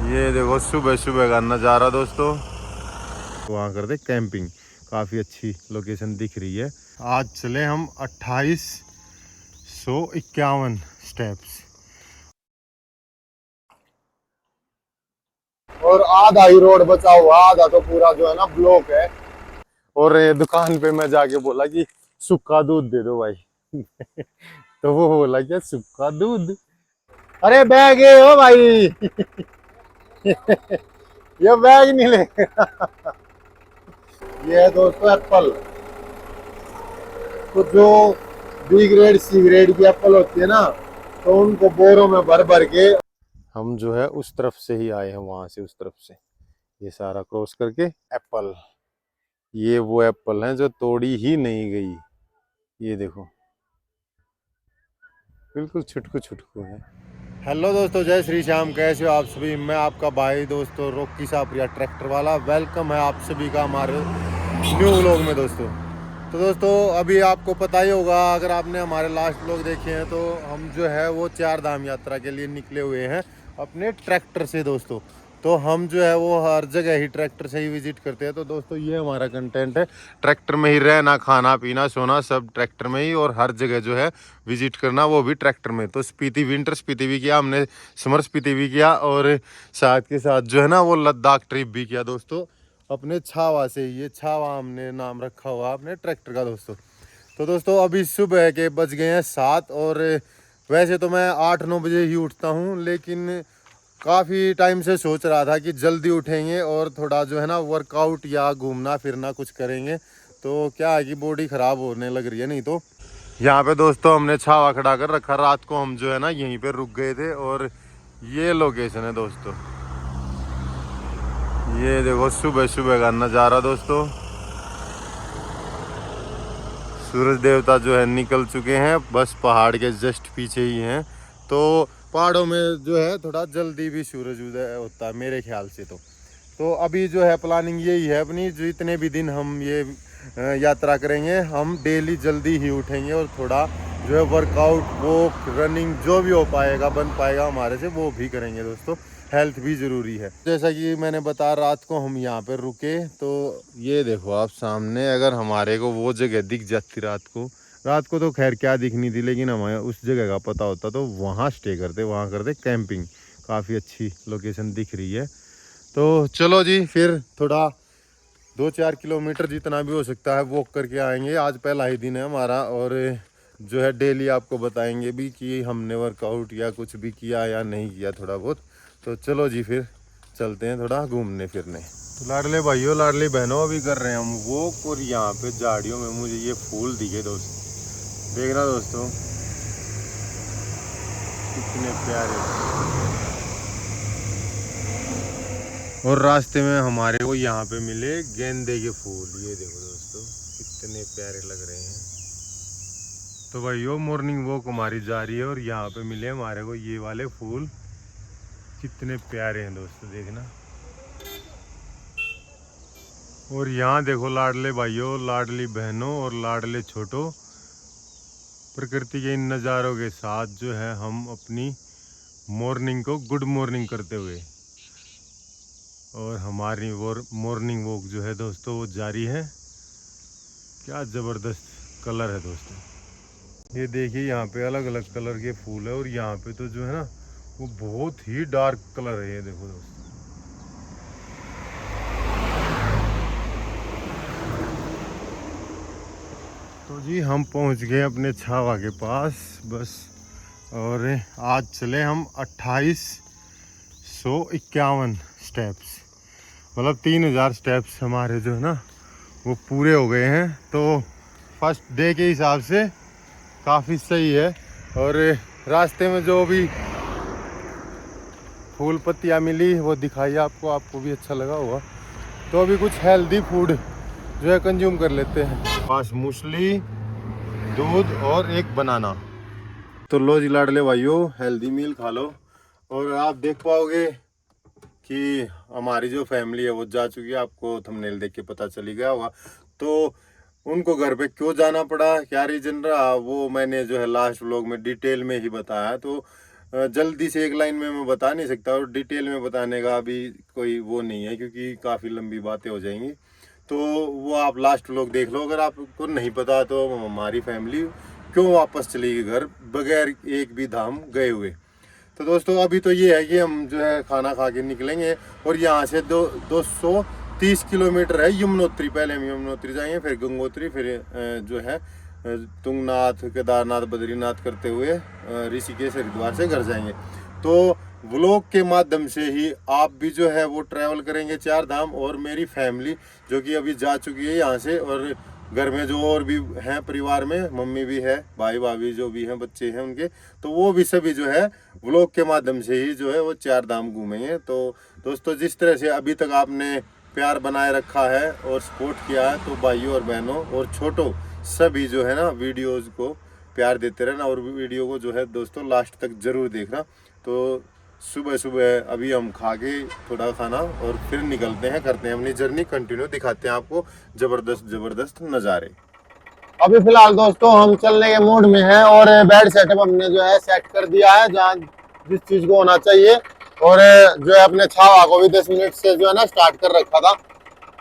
ये देखो सुबह सुबह का नज़ारा दोस्तों। वहाँ करते कैंपिंग, काफ़ी अच्छी लोकेशन दिख रही है। आज चले हम 2851 स्टेप्स और आधा ही रोड बचा हुआ, आधा तो पूरा जो है ना ब्लॉक है। और ये दुकान पे मैं जाके बोला कि सूखा दूध दे दो भाई। तो वो बोला क्या सूखा दूध, अरे बैग है ओ भाई। ये बैग नहीं ले। ये है दोस्तों एप्पल। तो जो बी ग्रेड सी ग्रेड की एप्पल होती है ना, तो उनको बोरों में भर भर के हम जो है उस तरफ से ही आए हैं, वहां से उस तरफ से ये सारा क्रॉस करके एप्पल। ये वो एप्पल हैं जो तोड़ी ही नहीं गई। ये देखो बिल्कुल छुटकू छुटकू है। हेलो दोस्तों, जय श्री श्याम। कैसे हो आप सभी? मैं आपका भाई दोस्तों रॉकी सापरिया ट्रैक्टर वाला। वेलकम है आप सभी का हमारे न्यू व्लॉग में दोस्तों। तो दोस्तों अभी आपको पता ही होगा, अगर आपने हमारे लास्ट व्लॉग देखे हैं तो हम जो है वो 4 धाम यात्रा के लिए निकले हुए हैं अपने ट्रैक्टर से दोस्तों। तो हम जो है वो हर जगह ही ट्रैक्टर से ही विजिट करते हैं। तो दोस्तों ये हमारा कंटेंट है, ट्रैक्टर में ही रहना, खाना पीना सोना सब ट्रैक्टर में ही, और हर जगह जो है विजिट करना वो भी ट्रैक्टर में। तो स्पीति विंटर स्पीति भी किया हमने, समर स्पीति भी किया, और साथ के साथ जो है ना वो लद्दाख ट्रिप भी किया दोस्तों अपने छावा से। ये छावा हमने नाम रखा हुआ अपने ट्रैक्टर का दोस्तों। तो दोस्तों अभी सुबह के बज गए हैं 7, और वैसे तो मैं 8-9 बजे ही उठता हूँ, लेकिन काफ़ी टाइम से सोच रहा था कि जल्दी उठेंगे और थोड़ा जो है ना वर्कआउट या घूमना फिरना कुछ करेंगे। तो क्या है कि बॉडी ख़राब होने लग रही है। नहीं तो यहाँ पे दोस्तों हमने छावा खड़ा कर रखा, रात को हम जो है ना यहीं पे रुक गए थे। और ये लोकेशन है दोस्तों, ये देखो सुबह सुबह का नज़ारा दोस्तों। सूरज देवता जो है निकल चुके हैं, बस पहाड़ के जस्ट पीछे ही हैं। तो पहाड़ों में जो है थोड़ा जल्दी भी सूरज उदय होता है मेरे ख्याल से। तो अभी जो है प्लानिंग यही है अपनी, जितने भी दिन हम ये यात्रा करेंगे हम डेली जल्दी ही उठेंगे और थोड़ा जो है वर्कआउट, वॉक, रनिंग जो भी हो पाएगा बन पाएगा हमारे से वो भी करेंगे दोस्तों। हेल्थ भी ज़रूरी है। जैसा कि मैंने बताया, रात को हम यहाँ पर रुके तो ये देखो आप सामने, अगर हमारे को वो जगह दिख जाती रात को तो खैर क्या दिखनी थी, लेकिन हमें उस जगह का पता होता तो वहाँ स्टे करते, वहाँ करते कैंपिंग। काफ़ी अच्छी लोकेशन दिख रही है। तो चलो जी, फिर थोड़ा 2-4 किलोमीटर जितना भी हो सकता है वॉक करके आएंगे। आज पहला ही दिन है हमारा, और जो है डेली आपको बताएंगे भी कि हमने वर्कआउट या कुछ भी किया या नहीं किया थोड़ा बहुत। तो चलो जी फिर चलते हैं थोड़ा घूमने फिरने। तो लाडले भाइयों लाडली बहनों, अभी कर रहे हैं हम वॉक, और यहाँ पे झाड़ियों में मुझे ये फूल दिखे दोस्त, देखना दोस्तों कितने प्यारे। और रास्ते में हमारे को यहाँ पे मिले गेंदे के फूल, ये देखो दोस्तों कितने प्यारे लग रहे हैं। तो भाइयों मॉर्निंग वॉक हमारी जा रही है, और यहाँ पे मिले हमारे को ये वाले फूल, कितने प्यारे हैं दोस्तों देखना। और यहाँ देखो लाडले भाइयों लाडली बहनों और लाडले छोटों, प्रकृति के इन नज़ारों के साथ जो है हम अपनी मॉर्निंग को गुड मॉर्निंग करते हुए, और हमारी वो मॉर्निंग वॉक जो है दोस्तों वो जारी है। क्या ज़बरदस्त कलर है दोस्तों, ये देखिए यहाँ पे अलग अलग कलर के फूल है, और यहाँ पे तो जो है ना वो बहुत ही डार्क कलर है। ये देखो दोस्तों, तो जी हम पहुँच गए अपने छावा के पास बस। और आज चले हम 2851 स्टेप्स, मतलब 3000 स्टेप्स हमारे जो है ना वो पूरे हो गए हैं। तो फर्स्ट डे के हिसाब से काफ़ी सही है। और रास्ते में जो भी फूल पत्तियाँ मिली वो दिखाई आपको, आपको भी अच्छा लगा होगा। तो अभी कुछ हेल्दी फूड जो है कंज्यूम कर लेते हैं। पास मूसली, दूध और एक बनाना। तो लो जी लाडले भाइयों, हेल्दी मील खा लो। और आप देख पाओगे कि हमारी जो फैमिली है वो जा चुकी है, आपको थंबनेल देख के पता चली गया होगा। तो उनको घर पे क्यों जाना पड़ा, क्या रीज़न रहा, वो मैंने जो है लास्ट व्लॉग में डिटेल में ही बताया। तो जल्दी से एक लाइन में मैं बता नहीं सकता, और डिटेल में बताने का अभी कोई वो नहीं है, क्योंकि काफ़ी लंबी बातें हो जाएंगी। तो वो आप लास्ट व्लॉग देख लो। अगर आपको नहीं पता तो हमारी फैमिली क्यों वापस चली गई घर बगैर एक भी धाम गए हुए। तो दोस्तों अभी तो ये है कि हम जो है खाना खा के निकलेंगे, और यहाँ से 230 किलोमीटर है यमुनोत्री। पहले हम यमुनोत्री जाएंगे, फिर गंगोत्री, फिर जो है तुंगनाथ, केदारनाथ, बद्रीनाथ करते हुए ऋषिकेश, हरिद्वार से घर जाएंगे। तो व्लॉग के माध्यम से ही आप भी जो है वो ट्रैवल करेंगे 4 धाम, और मेरी फैमिली जो कि अभी जा चुकी है यहाँ से, और घर में जो और भी हैं परिवार में, मम्मी भी है, भाई भाभी जो भी हैं, बच्चे हैं उनके, तो वो भी सभी जो है व्लॉग के माध्यम से ही जो है वो 4 धाम घूमेंगे। तो दोस्तों जिस तरह से अभी तक आपने प्यार बनाए रखा है और सपोर्ट किया है, तो भाइयों और बहनों और छोटों सभी जो है ना वीडियोज़ को प्यार देते रहना, और वीडियो को जो है दोस्तों लास्ट तक ज़रूर देखना। तो सुबह सुबह अभी हम खा के थोड़ा खाना और फिर निकलते हैं, करते हैं अपनी जर्नी कंटिन्यू, दिखाते हैं आपको जबरदस्त जबरदस्त नज़ारे। अभी फिलहाल दोस्तों हम चलने के मूड में हैं, और बेड सेटअप हमने जो है सेट कर दिया है जहाँ जिस चीज को होना चाहिए। और जो है अपने छावा को भी 10 मिनट से जो है ना स्टार्ट कर रखा था।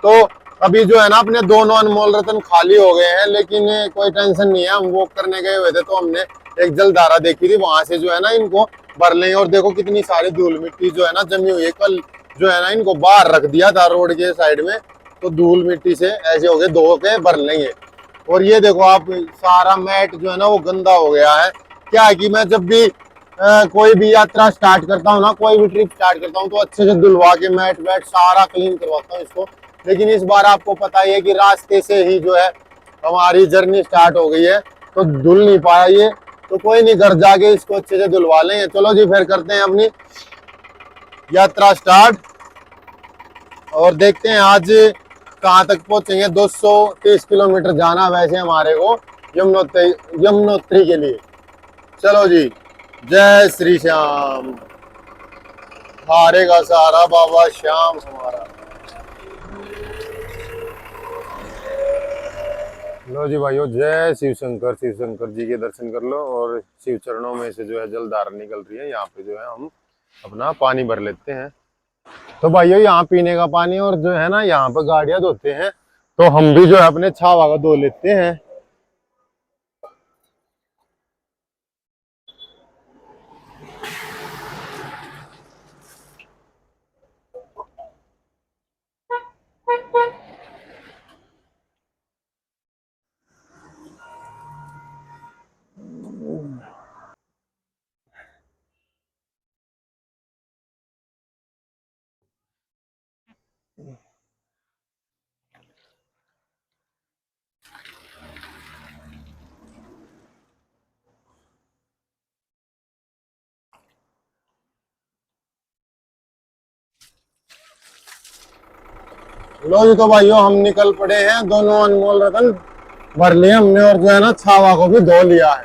तो अभी जो है ना अपने दोनों अनमोल रतन खाली हो गए हैं, लेकिन कोई टेंशन नहीं है। हम वॉक करने गए हुए थे तो हमने एक जलधारा देखी थी, वहां से जो है ना इनको भर लेंगे। और देखो कितनी सारी धूल मिट्टी जो है ना जमी हुई है, कल जो है ना इनको बाहर रख दिया था रोड के साइड में, तो धूल मिट्टी से ऐसे हो गए धो के भर लेंगे। और ये देखो आप सारा मैट जो है ना वो गंदा हो गया है। क्या है कि मैं जब भी कोई भी यात्रा स्टार्ट करता हूँ ना, कोई भी ट्रिप स्टार्ट करता हूँ, तो अच्छे से धुलवा के मैट वैट सारा क्लीन करवाता हूँ इसको। लेकिन इस बार आपको पता ही है कि रास्ते से ही जो है हमारी जर्नी स्टार्ट हो गई है, तो धुल नहीं पाया ये। तो कोई नहीं, घर जाके इसको अच्छे से धुलवा लेंगे। चलो जी फिर करते हैं अपनी यात्रा स्टार्ट, और देखते हैं आज कहाँ तक पहुंचेंगे। 230 किलोमीटर जाना वैसे हमारे को यमुनोत्री के लिए। चलो जी, जय श्री श्याम, हारेगा सारा बाबा श्याम हमारा। लो जी भाइयों, जय शिव शंकर। शिव शंकर जी के दर्शन कर लो, और शिव चरणों में से जो है जलधारा निकल रही है। यहाँ पे जो है हम अपना पानी भर लेते हैं। तो भाइयों यहाँ पीने का पानी, और जो है ना यहाँ पे गाड़ियां धोते हैं, तो हम भी जो है अपने छावा का धो लेते हैं। लो जी, तो भाइयों हम निकल पड़े हैं। दोनों अनमोल रतन भर लिए हमने, और जो है ना छावा को भी धो लिया है।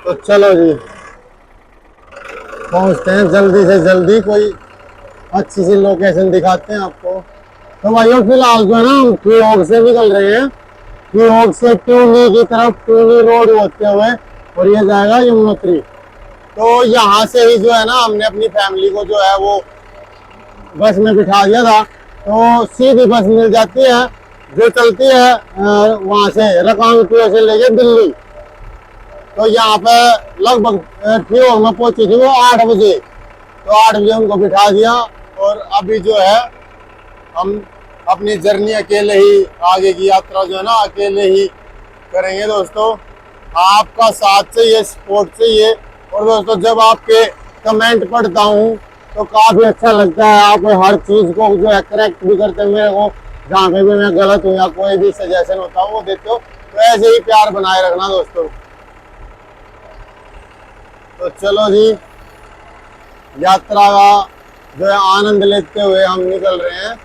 तो चलो जी पहुंचते हैं जल्दी से जल्दी, कोई अच्छी सी लोकेशन दिखाते हैं आपको। तो भाइयों फिलहाल जो है ना हम क्योग से निकल रहे हैं, क्योग से ट्यूनी की तरफ, ट्यूनी रोड होते हुए, और ये जाएगा यमुनोत्री। तो यहाँ से ही जो है ना हमने अपनी फैमिली को जो है वो बस में बिठा दिया था। तो सीधी बस मिल जाती है जो चलती है वहां से रकांगपियो से लेके दिल्ली। तो यहाँ पे लगभग ट्यूब में पहुंची थी वो 8 बजे। तो 8 बजे उनको बिठा दिया, और अभी जो है हम अपनी जर्नी अकेले ही, आगे की यात्रा जो है ना अकेले ही करेंगे। दोस्तों आपका साथ चाहिए, सपोर्ट चाहिए। और दोस्तों जब आपके कमेंट पढ़ता हूँ तो काफी अच्छा लगता है। आप हर चीज को जो है करेक्ट भी करते हुए हो, जहाँ पे भी मैं गलत हूँ या कोई भी सजेशन होता है वो देते हो। तो ऐसे ही प्यार बनाए रखना दोस्तों। तो चलो जी यात्रा का जो है आनंद लेते हुए हम निकल रहे हैं।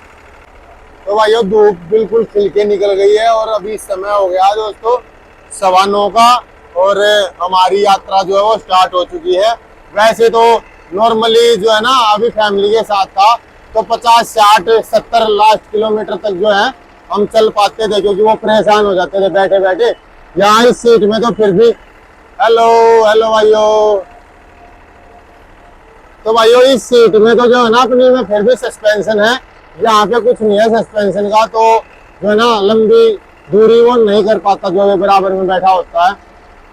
तो भाइयों धूप बिल्कुल खिल के निकल गई है, और अभी समय हो गया दोस्तों 9:15 का, और हमारी यात्रा जो है वो स्टार्ट हो चुकी है। वैसे तो नॉर्मली जो है ना अभी फैमिली के साथ था तो 50, 60, 70 लास्ट किलोमीटर तक जो है हम चल पाते थे, क्योंकि वो परेशान हो जाते थे बैठे बैठे। यहाँ इस सीट में तो फिर भी हेलो हेलो भाइयों, तो भाइयों इस सीट में तो जो है ना अपनी में फिर भी सस्पेंशन है, यहाँ पे कुछ नहीं है सस्पेंशन का, तो जो है ना लंबी दूरी वो नहीं कर पाता जो है बराबर में बैठा होता है।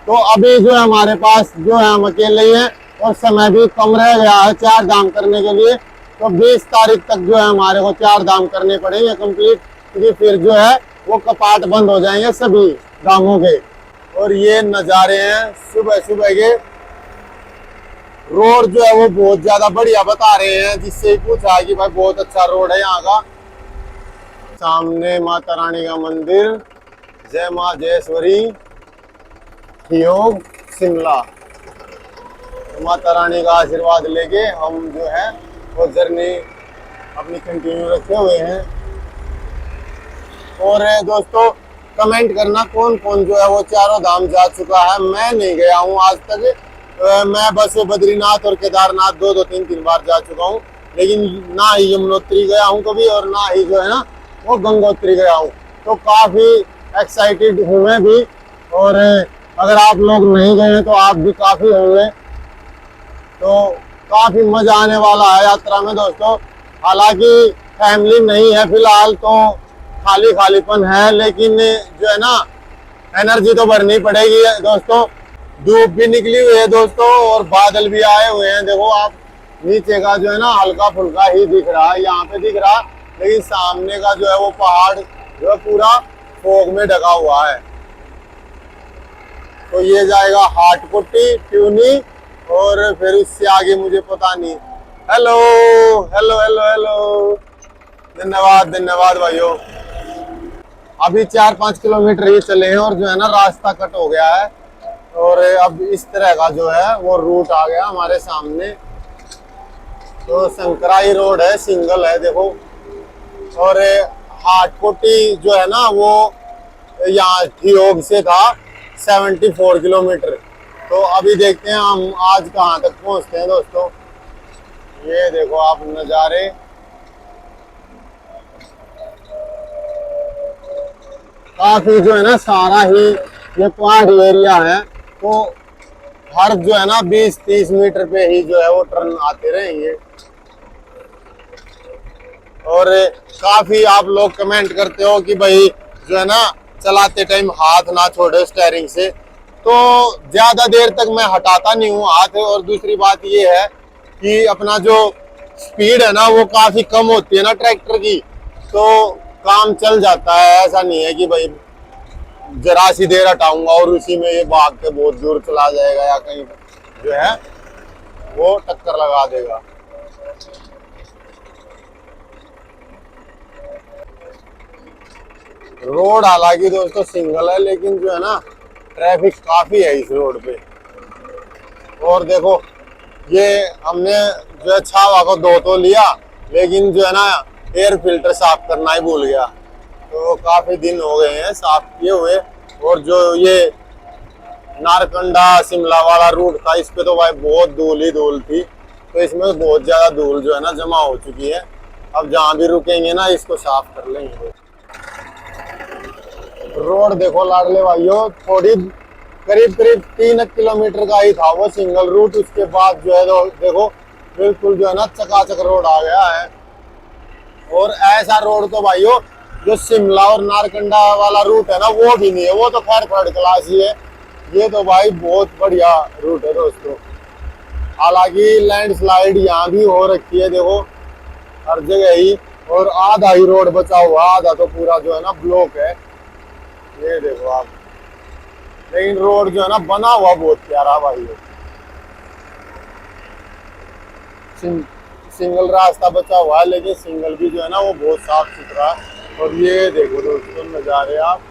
तो अभी जो है हमारे पास जो है हम अकेले ही हैं और समय भी कम रह गया है 4 धाम करने के लिए। तो 20 तारीख तक जो है हमारे को 4 धाम करने पड़ेंगे कंप्लीट, क्योंकि फिर जो है वो कपाट बंद हो जाएंगे सभी धामों के। और ये नज़ारे हैं सुबह सुबह के। रोड जो है वो बहुत ज्यादा बढ़िया बता रहे हैं, जिससे पूछा कि भाई बहुत अच्छा रोड है यहाँ का। सामने माता रानी का मंदिर, जय माँ जयेश्वरी ठियोग शिमला। माता रानी का आशीर्वाद लेके हम जो है वो जर्नी अपनी कंटिन्यू रखे हुए हैं। और दोस्तों कमेंट करना कौन कौन जो है वो चारों धाम जा चुका है। मैं नहीं गया हूँ आज तक, मैं बस बद्रीनाथ और केदारनाथ 2-3 बार जा चुका हूँ, लेकिन ना ही यमुनोत्री गया हूँ कभी और ना ही जो है ना वो गंगोत्री गया हूँ। तो काफी एक्साइटेड हूँ मैं भी, और अगर आप लोग नहीं गए हैं तो आप भी काफी होंगे। तो काफी मजा आने वाला है यात्रा में दोस्तों। हालांकि फैमिली नहीं है फिलहाल, तो खाली खालीपन है, लेकिन जो है ना एनर्जी तो भरनी पड़ेगी दोस्तों। धूप भी निकली हुई है दोस्तों और बादल भी आए हुए हैं। देखो आप नीचे का जो है ना हल्का फुल्का ही दिख रहा है, यहाँ पे दिख रहा, लेकिन सामने का जो है वो पहाड़ जो है पूरा फोग में ढका हुआ है। तो ये जाएगा हाटकोटी, ट्यूनी, और फिर उससे आगे मुझे पता नहीं। हेलो हेलो हेलो हेलो, धन्यवाद धन्यवाद भाइयों। अभी 4-5 किलोमीटर ही चले हैं और जो है ना रास्ता कट हो गया है, और अब इस तरह का जो है वो रूट आ गया हमारे सामने। तो संकराई रोड है, सिंगल है देखो। और हाटकोटी जो है ना वो यहाँ ठियोग से था 74 किलोमीटर। तो अभी देखते हैं हम आज कहाँ तक पहुँचते हैं दोस्तों। ये देखो आप नज़ारे, काफी जो है ना सारा ही ये पहाड़ी एरिया है। तो हर जो है ना 20-30 मीटर पे ही जो है वो टर्न आते रहेंगे। और काफी आप लोग कमेंट करते हो कि भाई जो है ना चलाते टाइम हाथ ना छोड़े स्टीयरिंग से, तो ज्यादा देर तक मैं हटाता नहीं हूँ हाथ। और दूसरी बात ये है कि अपना जो स्पीड है ना वो काफी कम होती है ना ट्रैक्टर की, तो काम चल जाता है। ऐसा नहीं है कि भाई जरा सी देर हटाऊंगा और उसी में ये भाग के बहुत दूर चला जाएगा या कहीं जो है वो टक्कर लगा देगा। रोड हालांकि दोस्तों सिंगल है, लेकिन जो है ना ट्रैफिक काफी है इस रोड पे। और देखो ये हमने जो है छावा को धो तो लिया, लेकिन जो है ना एयर फिल्टर साफ करना ही भूल गया। तो काफी दिन हो गए हैं साफ किए हुए। और जो ये नारकंडा शिमला वाला रूट था, इस पे तो भाई बहुत धूल ही धूल थी। तो इसमें बहुत ज्यादा धूल जो है ना जमा हो चुकी है। अब जहाँ भी रुकेंगे ना इसको साफ कर लेंगे। रोड देखो लाडले भाइयों, थोड़ी करीब 3 किलोमीटर का ही था वो सिंगल रूट। उसके बाद जो है देखो बिल्कुल जो है ना चकाचक रोड आ गया है। और ऐसा रोड तो भाइयों जो शिमला और नारकंडा वाला रूट है ना वो भी नहीं है, वो तो खैर 3rd क्लास ही है। ये तो भाई बहुत बढ़िया रूट है दोस्तों। हालांकि लैंडस्लाइड यहाँ भी हो रखी है देखो हर जगह ही, और आधा ही रोड बचा हुआ, आधा तो पूरा जो है ना ब्लॉक है। ये देखो आप, लेकिन रोड जो है ना बना हुआ बहुत प्यारा भाई। सिंगल रास्ता बचा हुआ है, लेकिन सिंगल भी जो है ना वो बहुत साफ सुथरा है। और ये देखो दोस्तों नज़ारे आप,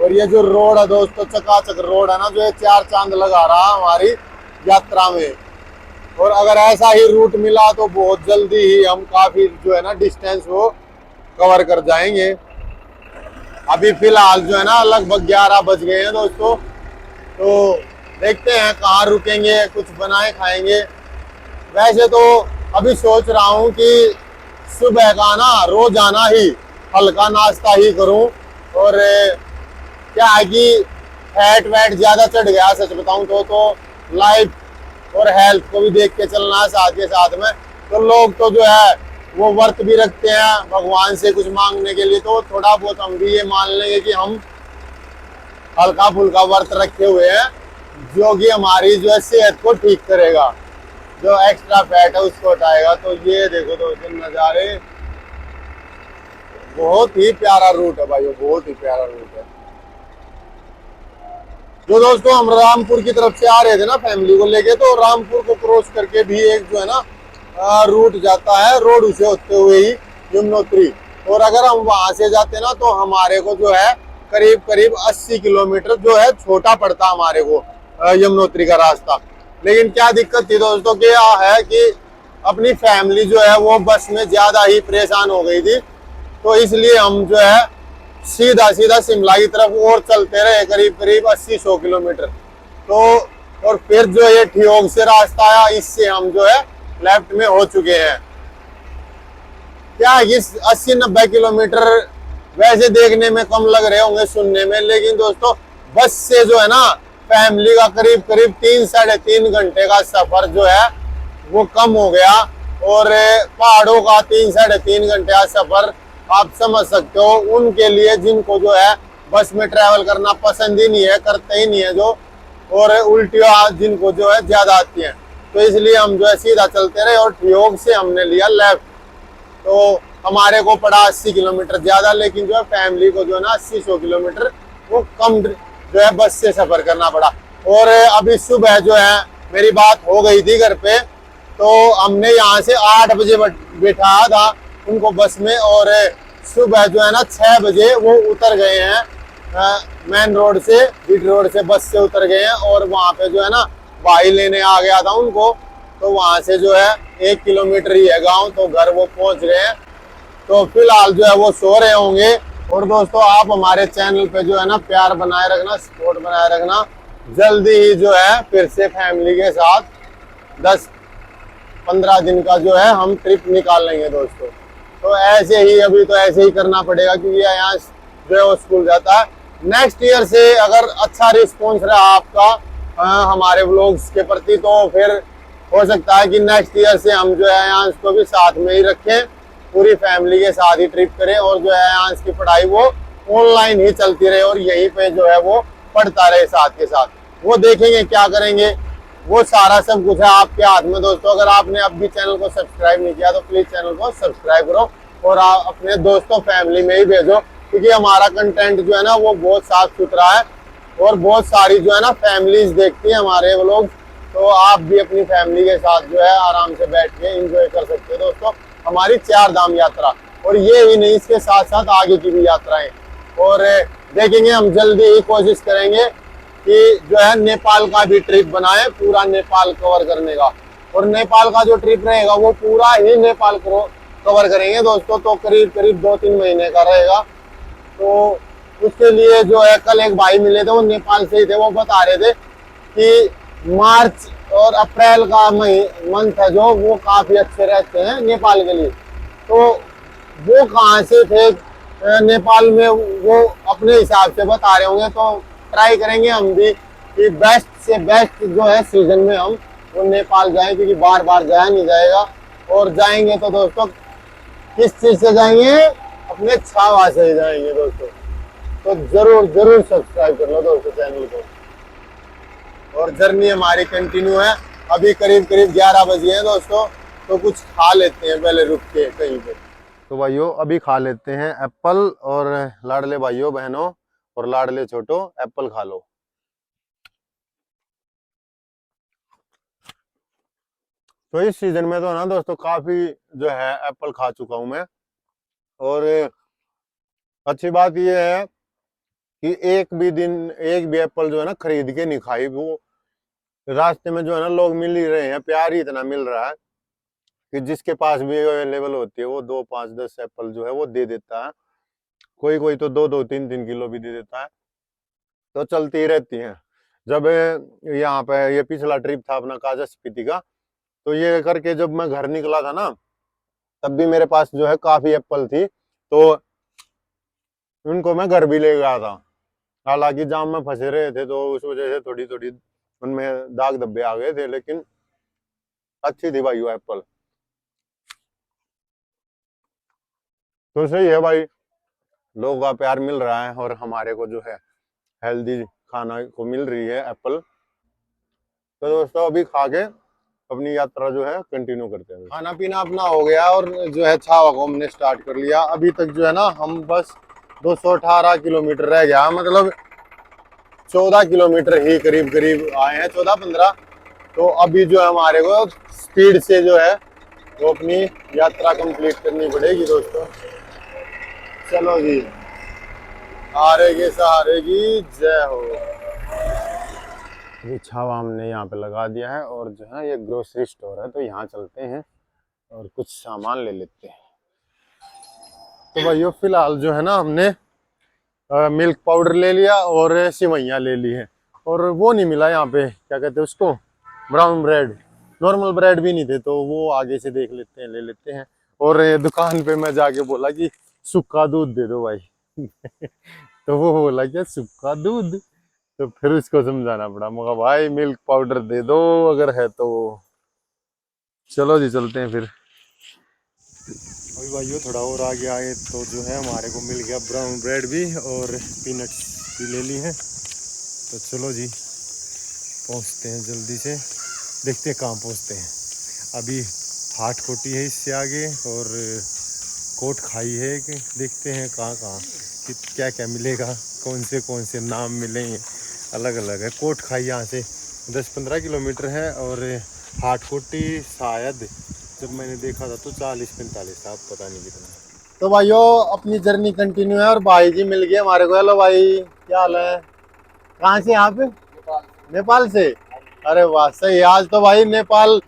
और ये जो रोड है दोस्तों चकाचक रोड है ना, जो है 4 चांद लगा रहा है हमारी यात्रा में। और अगर ऐसा ही रूट मिला तो बहुत जल्दी ही हम काफी जो है ना डिस्टेंस वो कवर कर जाएंगे। अभी फिलहाल जो है ना लगभग 11 बज गए हैं दोस्तों। तो देखते हैं कहाँ रुकेंगे, कुछ बनाए खाएंगे। वैसे तो अभी सोच रहा हूँ कि सुबह का ना रोजाना ही हल्का नाश्ता ही करूँ, और क्या है कि फैट वैट ज्यादा चढ़ गया सच बताऊं तो लाइफ और हेल्थ को भी देख के चलना है साथ के साथ में। तो लोग तो जो है वो व्रत भी रखते हैं भगवान से कुछ मांगने के लिए, तो थोड़ा बहुत हम भी ये मान लेंगे कि हम हल्का फुल्का व्रत रखे हुए हैं जो कि हमारी जो है सेहत को ठीक करेगा, जो एक्स्ट्रा फैट है उसको हटाएगा। तो ये देखो दोस्तों नज़ारे, बहुत ही प्यारा रूट है भाई, बहुत ही प्यारा रूट है। जो दोस्तों हम रामपुर की तरफ से आ रहे थे ना फैमिली को लेके, तो रामपुर को क्रॉस करके भी एक जो है ना रूट जाता है रोड उसे होते हुए ही यमुनोत्री। और अगर हम वहां से जाते ना तो हमारे को जो है करीब करीब 80 किलोमीटर जो है छोटा पड़ता हमारे को यमुनोत्री का रास्ता। लेकिन क्या दिक्कत थी दोस्तों क्या है कि अपनी फैमिली जो है वो बस में ज्यादा ही परेशान हो गई थी, तो इसलिए हम जो है सीधा सीधा शिमला की तरफ और चलते रहे करीब करीब 80-100 किलोमीटर। तो और फिर जो ये ठियोग से रास्ता आया, इससे हम जो है लेफ्ट में हो चुके हैं। क्या इस 80-90 किलोमीटर वैसे देखने में कम लग रहे होंगे सुनने में, लेकिन दोस्तों बस से जो है ना फैमिली का करीब करीब 3-3.5 घंटे का सफर जो है वो कम हो गया। और पहाड़ों का 3-3.5 घंटे का सफर आप समझ सकते हो उनके लिए जिनको जो है बस में ट्रैवल करना पसंद ही नहीं है, करते ही नहीं है जो, और उल्टियाँ जिनको जो है ज्यादा आती हैं। तो इसलिए हम जो है सीधा चलते रहे और ठियोग से हमने लिया लेफ्ट। तो हमारे को पड़ा 80 किलोमीटर ज्यादा, लेकिन जो है फैमिली को जो है ना 80-100 किलोमीटर वो कम जो है बस से सफर करना पड़ा। और अभी सुबह जो है मेरी बात हो गई थी घर पे, तो हमने यहाँ से 8 बजे बिठाया था उनको बस में, और सुबह जो है ना 6 बजे वो उतर गए हैं मेन रोड से, बीट रोड से बस से उतर गए हैं। और वहाँ पे जो है ना भाई लेने आ गया था उनको, तो वहाँ से जो है 1 किलोमीटर ही है गांव, तो घर वो पहुँच गए हैं। तो फिलहाल जो है वो सो रहे होंगे। और दोस्तों आप हमारे चैनल पे जो है ना प्यार बनाए रखना, सपोर्ट बनाए रखना। जल्दी ही जो है फिर से फैमिली के साथ 10-15 दिन का जो है हम ट्रिप निकाल लेंगे दोस्तों। तो ऐसे ही अभी तो ऐसे ही करना पड़ेगा क्योंकि यहाँ जो है वो स्कूल जाता है। नेक्स्ट ईयर से अगर अच्छा रिस्पॉन्स रहा आपका हमारे व्लॉग्स के प्रति, तो फिर हो सकता है कि नेक्स्ट ईयर से हम जो है यहाँ को भी साथ में ही रखें, पूरी फैमिली के साथ ही ट्रिप करें, और जो है यहाँ की पढ़ाई वो ऑनलाइन ही चलती रहे और यहीं पे जो है वो पढ़ता रहे साथ के साथ। वो देखेंगे क्या करेंगे, वो सारा सब कुछ है आपके हाथ में दोस्तों। अगर आपने अब भी चैनल को सब्सक्राइब नहीं किया तो प्लीज चैनल को सब्सक्राइब करो और आप अपने दोस्तों फैमिली में ही भेजो, क्योंकि हमारा कंटेंट जो है ना वो बहुत साफ सुथरा है और बहुत सारी जो है ना फैमिलीज देखती है हमारे व्लॉग। तो आप भी अपनी फैमिली के साथ जो है आराम से बैठ के एंजॉय कर सकते हो दोस्तों हमारी 4 धाम यात्रा। और ये ही नहीं, इसके साथ साथ आगे की भी यात्राएं और देखेंगे। हम जल्दी ही कोशिश करेंगे कि जो है नेपाल का भी ट्रिप बनाए, पूरा नेपाल कवर करने का। और नेपाल का जो ट्रिप रहेगा वो पूरा ही नेपाल कवर करेंगे दोस्तों। तो करीब करीब 2-3 महीने का रहेगा। तो उसके लिए जो है कल एक भाई मिले थे, वो नेपाल से ही थे, वो बता रहे थे कि मार्च और अप्रैल का मंथ है जो वो काफी अच्छे रहते हैं नेपाल के लिए। तो वो कहाँ से थे नेपाल में, वो अपने हिसाब से बता रहे होंगे। तो ट्राई करेंगे हम भी कि बेस्ट से बेस्ट जो है सीजन में हम वो नेपाल जाएं, क्योंकि बार बार जाया नहीं जाएगा। और जाएंगे तो दोस्तों किस चीज से जाएंगे, अपने छावा से जाएंगे दोस्तों। तो जरूर जरूर सब्सक्राइब कर लो दोस्तों चैनल को। और जर्नी हमारी कंटिन्यू है। अभी करीब करीब 11 बजे हैं दोस्तों, तो कुछ खा लेते हैं पहले रुक के कहीं पे। तो भाइयों अभी खा लेते हैं एप्पल, और लाडले भाइयों बहनों और लाडले छोटो एप्पल खा लो। तो इस सीजन में तो ना दोस्तों काफी जो है एप्पल खा चुका हूं मैं। और अच्छी बात यह है कि एक भी एप्पल जो है ना खरीद के नहीं खाई। वो रास्ते में जो है ना लोग मिल ही रहे हैं, प्यार ही इतना मिल रहा है कि जिसके पास भी अवेलेबल होती है वो 2-5-10 एप्पल जो है वो दे देता है। कोई कोई तो 2-2, 3-3 किलो भी दे देता है। तो चलती ही रहती हैं। जब यहाँ पे ये पिछला ट्रिप था अपना काजा स्पीति का, तो ये करके जब मैं घर निकला था ना, तब भी मेरे पास जो है काफी एप्पल थी, तो उनको मैं घर भी ले गया था। हालांकि जाम में फंसे रहे थे तो उस वजह से थोड़ी थोड़ी उनमें दाग धब्बे आ गए थे, लेकिन अच्छी थी भाई वो एप्पल। तो सही है भाई, लोगों का प्यार मिल रहा है और हमारे को जो है हेल्दी खाना को मिल रही है एप्पल। तो दोस्तों अभी खा के अपनी यात्रा जो है कंटिन्यू करते हैं। खाना पीना अपना हो गया और जो है छावा को हमने स्टार्ट कर लिया। अभी तक जो है ना हम बस 218 किलोमीटर रह गया, मतलब 14 किलोमीटर ही करीब करीब आए हैं, 14-15। तो अभी जो है हमारे को स्पीड से जो है वो अपनी यात्रा कंप्लीट करनी पड़ेगी दोस्तों। चलो जी, हारे के सहारे की जय हो। अभी छावा हमने यहाँ पे लगा दिया है और जो है ये ग्रोसरी स्टोर है, तो यहाँ चलते हैं और कुछ सामान ले लेते हैं। तो भाइयों फिलहाल जो है ना हमने मिल्क पाउडर ले लिया और सिवैयाँ ले ली है, और वो नहीं मिला यहाँ पे, क्या कहते हैं उसको, ब्राउन ब्रेड। नॉर्मल ब्रेड भी नहीं थे, तो वो आगे से देख लेते हैं, ले लेते हैं। और दुकान पे मैं जाके बोला कि सूखा दूध दे दो भाई तो वो बोला क्या सूखा दूध, तो फिर उसको समझाना पड़ा, मगर भाई मिल्क पाउडर दे दो अगर है तो। चलो जी चलते हैं फिर। अभी भाइयों थोड़ा और आगे आए तो जो है हमारे को मिल गया ब्राउन ब्रेड भी और पीनट्स भी ले ली है। तो चलो जी पहुंचते हैं जल्दी से, देखते हैं कहाँ पहुंचते हैं। अभी हाट कोटी है इससे आगे और कोट खाई है कि देखते हैं कहाँ कहाँ कि क्या क्या मिलेगा, कौन से नाम मिलेंगे, अलग अलग है। कोट खाई यहाँ से 10-15 किलोमीटर है और हाट कोटी शायद जब मैंने देखा था तो 40-45 था, अब पता नहीं कितना। तो भाइयों अपनी जर्नी कंटिन्यू है और भाई जी मिल गए हमारे को। हेलो भाई, क्या हाल है? कहाँ से आप? नेपाल से? अरे वाह सही है, आज तो भाई नेपाल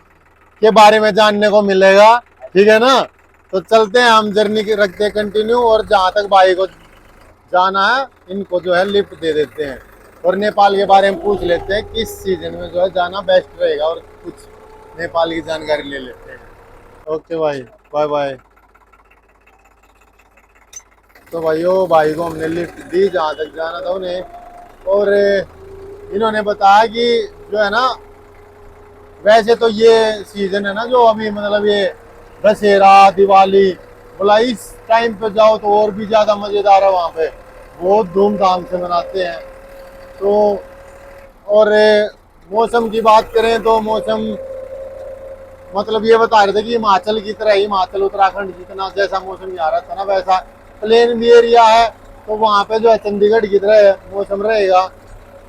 के बारे में जानने को मिलेगा, ठीक है ना। तो चलते हैं हम, जर्नी की रखते हैं कंटिन्यू और जहाँ तक भाई को जाना है इनको जो है लिफ्ट दे देते हैं और नेपाल के बारे में पूछ लेते हैं किस सीजन में जो है जाना बेस्ट रहेगा और कुछ नेपाल की जानकारी ले लेते हैं। ओके भाई, बाय बाय। तो भाइयों भाई को हमने लिफ्ट दी जहाँ तक जाना था उन्हें, और इन्होंने बताया कि जो है ना वैसे तो ये सीजन है ना जो अभी मतलब ये दशहरा दिवाली, बोला इस टाइम पे जाओ तो और भी ज़्यादा मज़ेदार है, वहाँ पे बहुत धूमधाम से मनाते हैं। तो और मौसम की बात करें तो मौसम मतलब ये बता रहे थे कि हिमाचल की तरह, हिमाचल उत्तराखंड जितना जैसा मौसम यहाँ रहता ना वैसा प्लेन भी एरिया है, तो वहाँ पे जो है चंडीगढ़ की तरह मौसम रहेगा।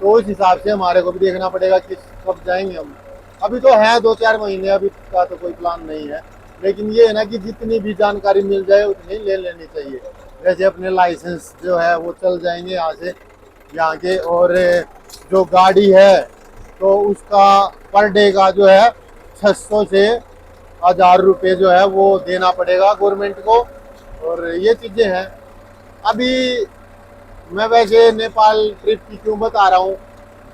तो उस हिसाब से हमारे को भी देखना पड़ेगा कि कब जाएंगे हम। अभी तो है 2-4 महीने, अभी का तो कोई प्लान नहीं है, लेकिन ये है ना कि जितनी भी जानकारी मिल जाए उतनी ले लेनी चाहिए। जैसे अपने लाइसेंस जो है वो चल जाएंगे यहाँ से यहाँ के, और जो गाड़ी है तो उसका पर डे का जो है 600 से 1000 रुपये जो है वो देना पड़ेगा गवर्नमेंट को, और ये चीज़ें हैं। अभी मैं वैसे नेपाल ट्रिप की क्यों बता रहा हूँ,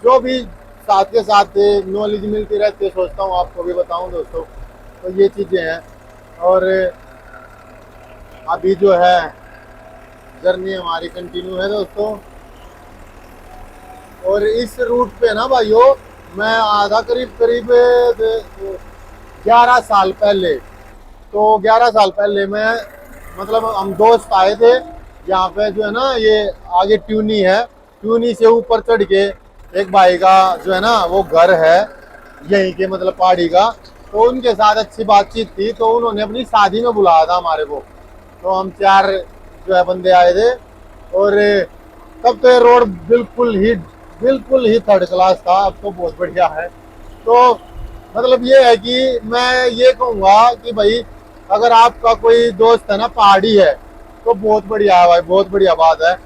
जो भी साथ के साथ नॉलेज मिलती रहती है, सोचता हूँ आपको भी बताऊँ दोस्तों। तो ये चीज़ें हैं, और अभी जो है जर्नी हमारी कंटिन्यू है दोस्तों। और इस रूट पे ना भाइयों मैं आधा करीब 11 साल पहले, तो 11 साल पहले मैं मतलब हम दोस्त आए थे यहाँ पे, जो है ना ये आगे ट्यूनी है, ट्यूनी से ऊपर चढ़ के एक भाई का जो है ना वो घर है यहीं के मतलब पहाड़ी का, तो उनके साथ अच्छी बातचीत थी, तो उन्होंने अपनी शादी में बुलाया था हमारे को। तो हम 4 जो है बंदे आए थे, और तब तो ये रोड बिल्कुल ही थर्ड क्लास था, अब तो बहुत बढ़िया है। तो मतलब ये है कि मैं ये कहूँगा कि भाई अगर आपका कोई दोस्त है ना पहाड़ी है तो बहुत बढ़िया है भाई, बहुत बढ़िया बात है।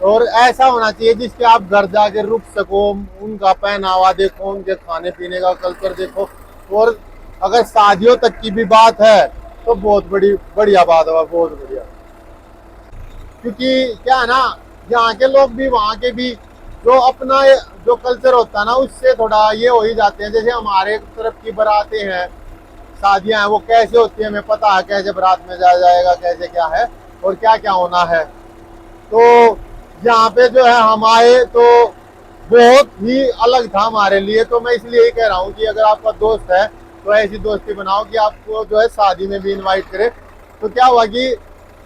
और ऐसा होना चाहिए जिसके आप घर जाके रुक सको, उनका पहनावा देखो, उनके खाने पीने का कल्चर देखो, और अगर शादियों तक की भी बात है तो बहुत बढ़िया बात है, बहुत बढ़िया। क्योंकि क्या है ना, यहाँ के लोग भी वहाँ के भी जो अपना जो कल्चर होता है ना उससे थोड़ा ये हो ही जाते हैं। जैसे हमारे तरफ की बारातें हैं, शादियां हैं, वो कैसे होती है हमें पता है, कैसे बारात में जाया जाएगा, कैसे क्या है और क्या क्या होना है। तो यहाँ पे जो है हम आए तो बहुत ही अलग था हमारे लिए। तो मैं इसलिए ही कह रहा हूँ कि अगर आपका दोस्त है तो ऐसी दोस्ती बनाओ कि आपको जो है शादी में भी इनवाइट करे। तो क्या हुआ कि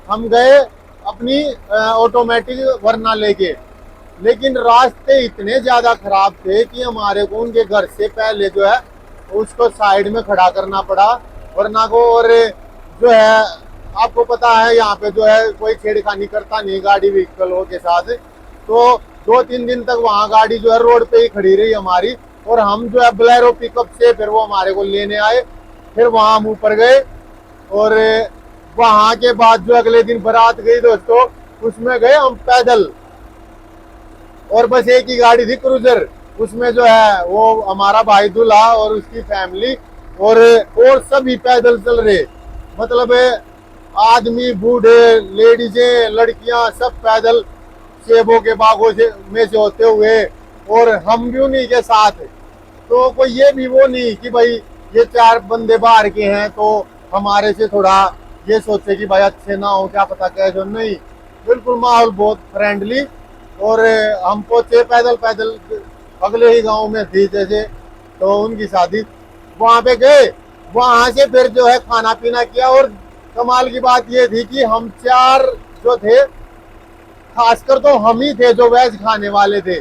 हम गए अपनी ऑटोमेटिक वरना लेके, लेकिन रास्ते इतने ज्यादा खराब थे कि हमारे को उनके घर से पहले जो है उसको साइड में खड़ा करना पड़ा वरना को। और जो है आपको पता है यहाँ पे जो है कोई छेड़खानी करता नहीं गाड़ी व्हीकलों के साथ। तो 2-3 दिन तक वहाँ गाड़ी जो है रोड पे ही खड़ी रही हमारी, और हम जो है बोलेरो पिकअप से फिर वो हमारे को लेने आए। फिर वहाँ हम ऊपर गए और वहाँ के बाद जो अगले दिन बारात गई दोस्तों, उसमें गए हम पैदल। और बस एक ही गाड़ी थी क्रूजर, उसमें जो है वो हमारा भाई दूल्हा और उसकी फैमिली और सभी पैदल चल रहे। मतलब आदमी बूढ़े लेडीजें लड़कियां सब पैदल सेबों के बागों से में से होते हुए, और हम भी उन्हीं के साथ। तो कोई ये भी वो नहीं कि भाई ये 4 बंदे बाहर के हैं तो हमारे से थोड़ा ये सोचे कि भाई अच्छे ना हो क्या पता कैसे, नहीं। बिल्कुल माहौल बहुत फ्रेंडली। और हम पहुंचे पैदल पैदल अगले ही गांव में थी जैसे, तो उनकी शादी वहां पे गए। वहां से फिर जो है खाना पीना किया। और कमाल की बात ये थी कि हम 4 जो थे, खासकर तो हम ही थे जो वेज खाने वाले थे,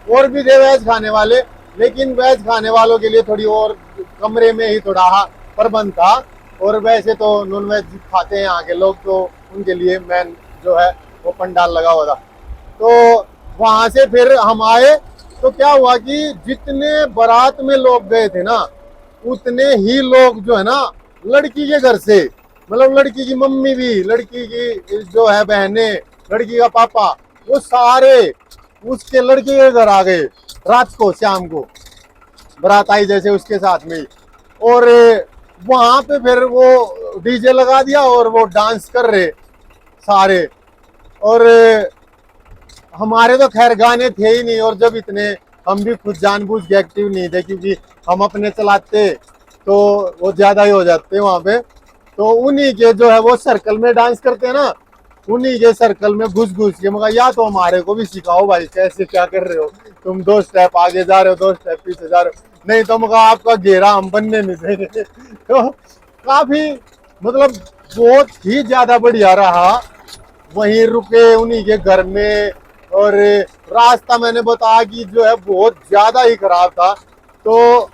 और भी थे वेज खाने वाले, लेकिन वेज खाने वालों के लिए थोड़ी और कमरे में ही थोड़ा प्रबंध था। और वैसे तो नॉन वेज खाते हैं यहाँ के लोग, तो उनके लिए मेन जो है वो पंडाल लगा हुआ था। तो वहां से फिर हम आए। तो क्या हुआ कि जितने बारात में लोग गए थे ना, उतने ही लोग जो है ना लड़की के घर से, मतलब लड़की की मम्मी भी, लड़की की जो है बहनें, लड़की का पापा, वो सारे उसके लड़के के घर आ गए रात को, शाम को बारात आई जैसे उसके साथ में ही। और वहां पे फिर वो डीजे लगा दिया और वो डांस कर रहे सारे। और हमारे तो खैर गाने थे ही नहीं, और जब इतने हम भी खुद जानबूझ के एक्टिव नहीं थे क्योंकि हम अपने चलाते तो वो ज्यादा ही हो जाते वहां पे। तो उन्हीं के जो है वो सर्कल में डांस करते हैं ना, उन्हीं के सर्कल में घुस घुस के मगर या तो हमारे को भी सिखाओ भाई कैसे क्या कर रहे हो तुम, 2 स्टेप आगे जा रहे हो 2 स्टेप पीछे जा रहे हो, नहीं तो मगर आपका घेरा हम बनने नहीं देंगे। तो काफी मतलब बहुत ही ज्यादा बढ़िया रहा। वहीं रुके उन्हीं के घर में। और रास्ता मैंने बताया कि जो है बहुत ज्यादा ही खराब था। तो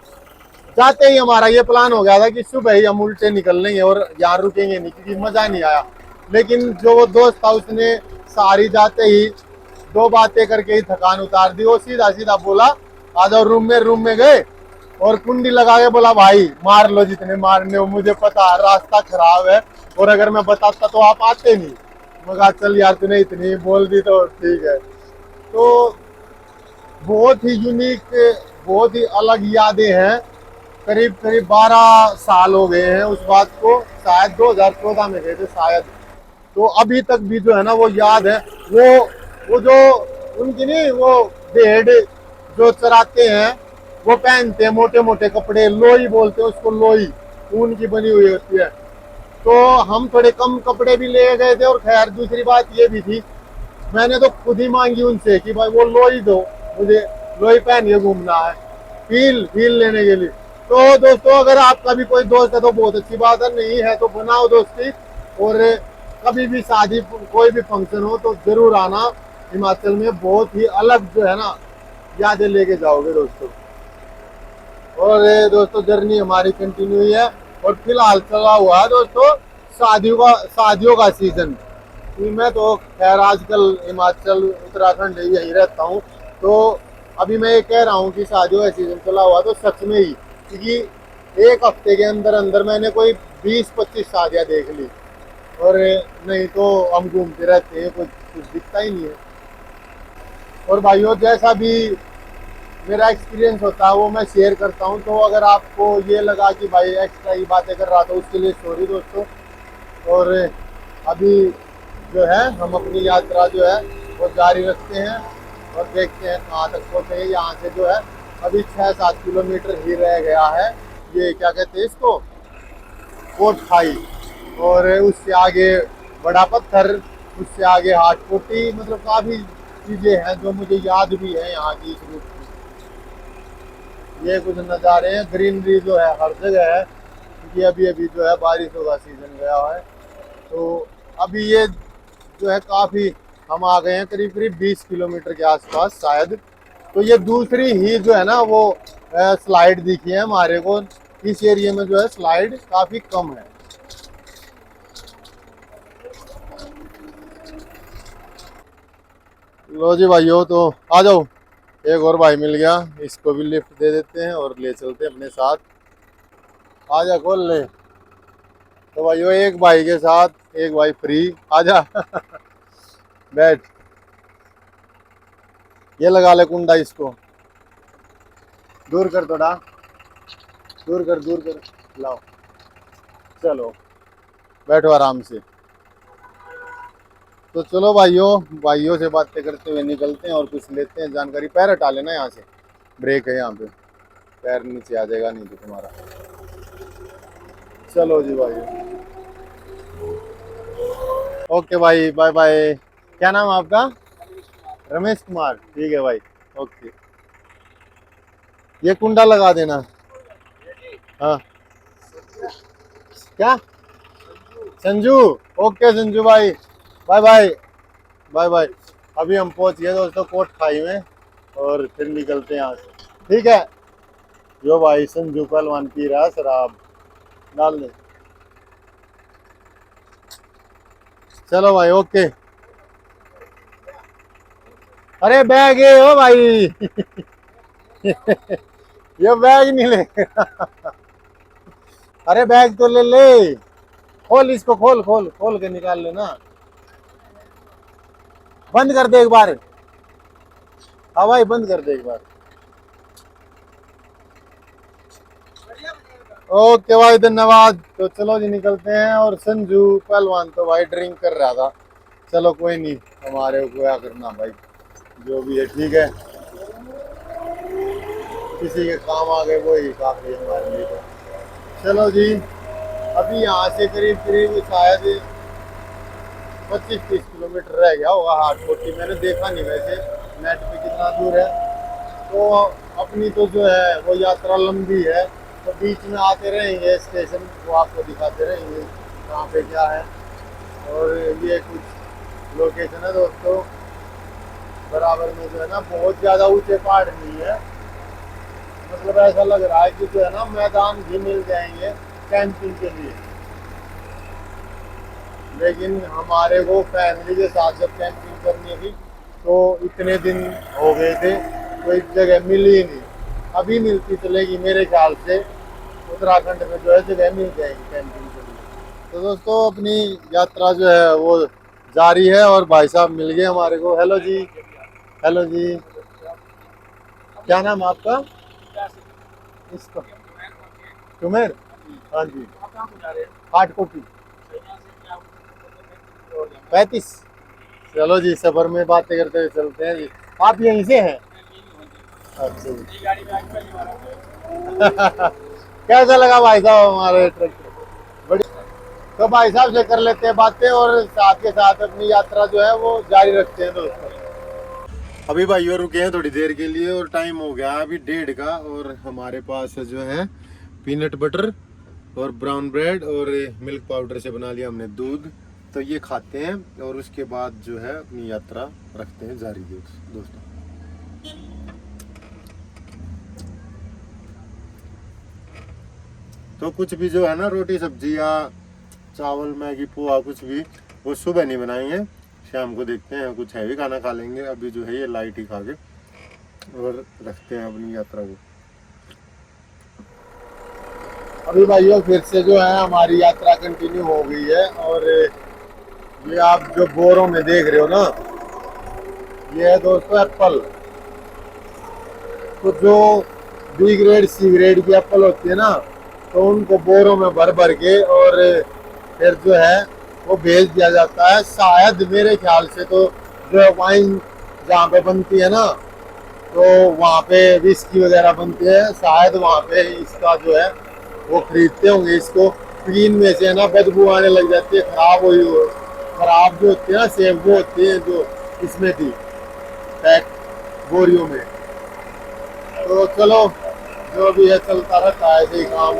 जाते ही हमारा ये प्लान हो गया था कि सुबह ही हम उल्टे निकल लेंगे और यहाँ रुकेंगे नहीं क्योंकि मजा नहीं आया। लेकिन जो वो दोस्त था उसने सारी जाते ही 2 बातें करके ही थकान उतार दी। वो सीधा सीधा बोला आ जाओ रूम में गए और कुंडी लगा के बोला भाई मार लो जितने मारने हो, मुझे पता है रास्ता खराब है और अगर मैं बताता तो आप आते नहीं। मगर चल यार तूने इतनी बोल दी तो ठीक है। तो बहुत ही यूनिक, बहुत ही अलग यादें हैं। करीब करीब 12 साल हो गए हैं उस बात को, शायद 2014 में गए थे शायद। तो अभी तक भी जो है ना वो याद है। वो जो उनकी नहीं वो भेड़ जो चराते हैं वो पहनते हैं मोटे मोटे कपड़े, लोई बोलते हैं उसको, लोई ऊन की बनी हुई होती है। तो हम थोड़े कम कपड़े भी ले गए थे। और खैर दूसरी बात ये भी थी, मैंने तो खुद ही मांगी उनसे कि भाई वो लोई दो, मुझे लोई पहन के घूमना है, फील फील लेने के लिए। तो दोस्तों अगर आपका भी कोई दोस्त है तो बहुत अच्छी बात है, नहीं है तो बनाओ दोस्ती। और कभी भी शादी कोई भी फंक्शन हो तो जरूर आना। हिमाचल में बहुत ही अलग जो है ना यादें लेके जाओगे दोस्तों। और दोस्तों जर्नी हमारी कंटिन्यू ही है। और फिलहाल चला हुआ है दोस्तों शादियों का सीजन। मैं तो खैर आजकल हिमाचल उत्तराखंड यही रहता हूँ। तो अभी मैं ये कह रहा हूँ कि शादियों का सीजन चला हुआ तो सच में ही, क्योंकि 1 हफ्ते के अंदर अंदर मैंने कोई 20-25 शादियाँ देख ली। और नहीं तो हम घूमते रहते हैं, कुछ दिखता ही नहीं है। और भाइयों जैसा भी मेरा एक्सपीरियंस होता है वो मैं शेयर करता हूँ। तो अगर आपको ये लगा कि भाई एक्स्ट्रा ही बातें कर रहा था उसके लिए सॉरी दोस्तों। और अभी जो है हम अपनी यात्रा जो है वो जारी रखते हैं और देखते हैं कहाँ तक पहुँचे। यहाँ से जो है अभी 6-7 किलोमीटर ही रह गया है। ये क्या कहते हैं इसको, कोट खाई, और उससे आगे बड़ा पत्थर, उससे आगे हाट कोटी, मतलब काफ़ी चीजें हैं जो मुझे याद भी है यहाँ की इस रूट की। ये कुछ नज़ारे हैं, ग्रीनरी जो है हर जगह है, क्योंकि अभी अभी जो है बारिशों का सीजन गया है। तो अभी ये जो है काफी हम आ गए हैं, करीब करीब 20 किलोमीटर के आसपास शायद। तो ये दूसरी ही जो है ना वो स्लाइड दिखी है हमारे को। इस एरिया में जो है स्लाइड काफी कम है। लो जी भाइयों, तो आ जाओ, एक और भाई मिल गया, इसको भी लिफ्ट दे देते हैं और ले चलते हैं अपने साथ। आजा खोल ले। तो भाइयों एक भाई के साथ एक भाई फ्री, आजा। बैठ, ये लगा ले कुंडा, इसको दूर कर, थोड़ा दूर कर, दूर कर, लाओ। चलो बैठो आराम से। तो चलो भाइयों, भाइयों से बातें करते हुए निकलते हैं और कुछ लेते हैं जानकारी। पैर हटा लेना यहाँ से, ब्रेक है यहाँ पे, पैर नीचे आ जाएगा नहीं तो तुम्हारा। चलो जी भाइयों, ओके भाई, बाय बाय। क्या नाम है आपका? रमेश कुमार, ठीक है भाई, ओके। ये कुंडा लगा देना। हाँ, क्या? संजू, ओके संजू भाई, बाय बाय, बाय बाय। अभी हम पहुंच गए दोस्तों कोट खाई में, और फिर निकलते हैं यहाँ से, ठीक है। जो भाई संजू पहलवान पी रहा है शराब, डाल दे। चलो भाई, ओके। अरे बैग है ओ भाई। ये बैग नहीं ले। अरे बैग तो ले ले, खोल इसको, खोल खोल खोल के निकाल लेना। बंद कर दे एक बार, हाँ भाई बंद कर दे एक बार। ओके भाई, धन्यवाद। तो चलो जी निकलते हैं। और संजू पहलवान तो भाई ड्रिंक कर रहा था, चलो कोई नहीं, हमारे को क्या करना भाई, जो भी है ठीक है, किसी के काम आ गए वो ही काफी है हमारे लिए। तो चलो जी, अभी यहाँ से करीब करीब शायद 25-30 किलोमीटर रह गया होगा, हाट कोटी। मैंने देखा नहीं वैसे नेट पे कितना दूर है। तो अपनी तो जो है वो यात्रा लंबी है, तो बीच में आते रहेंगे स्टेशन, वो आपको दिखाते रहेंगे कहाँ पे क्या है। और ये कुछ लोकेशन है दोस्तों, बराबर में जो है ना बहुत ज़्यादा ऊंचे पहाड़ नहीं है, मतलब ऐसा लग रहा है कि जो है ना मैदान भी मिल जाएंगे कैंपिंग के लिए। लेकिन हमारे को फैमिली के साथ जब कैंपिंग करनी थी तो इतने दिन हो गए थे, कोई जगह मिली ही नहीं। अभी मिलती चलेगी मेरे ख्याल से, उत्तराखंड में जो है जगह मिल जाएगी कैंपिंग के लिए। तो दोस्तों अपनी यात्रा जो है वो जारी है, और भाई साहब मिल गए हमारे को। हेलो जी, हेलो जी, क्या नाम है आपका? इसको तुम्हें, हाँ जी, हाट कोटी 35। चलो जी, सफर में बातें करते हुए चलते हैं जी। आप यहीं से हैं? अच्छा जी। कैसा लगा भाई साहब हमारे ट्रैक्टर? बड़ी। तो भाई साहब से कर लेते हैं बातें, और साथ के साथ अपनी यात्रा जो है वो जारी रखते हैं दोस्तों। अभी भाइयों रुके हैं थोड़ी देर के लिए, और टाइम हो गया अभी 1:30 का, और हमारे पास जो है पीनट बटर और ब्राउन ब्रेड और मिल्क पाउडर से बना लिया हमने दूध। तो ये खाते हैं, और उसके बाद जो है अपनी यात्रा रखते हैं जारी दोस्तों। तो कुछ भी जो है ना रोटी सब्जी या चावल मैगी पोहा कुछ भी, वो सुबह नहीं बनाएंगे, शाम को देखते हैं कुछ हैवी खाना खा लेंगे। अभी जो है ये लाइट ही खा के और रखते हैं अपनी यात्रा को। अभी भाइयों फिर से जो है हमारी यात्रा कंटिन्यू हो गई है, और ये आप जो बोरों में देख रहे हो ना, ये है दोस्तों एप्पल। तो जो बी ग्रेड सी ग्रेड की एप्पल होती है ना, तो उनको बोरों में भर भर के और फिर जो है वो भेज दिया जाता है। शायद मेरे ख्याल से तो जो वाइन जहाँ पे बनती है ना, तो वहाँ पे विस्की वगैरह बनती है, शायद वहाँ पे इसका जो है वो खरीदते होंगे इसको। क्लीन में से ना बदबू आने लग जाती है, खराब हुई हो, खराब जो होती है ना सेब, वो होती है जो इसमें थी। पैक बोरियों में। तो चलो जो भी है चलता रहता है ऐसे ही काम,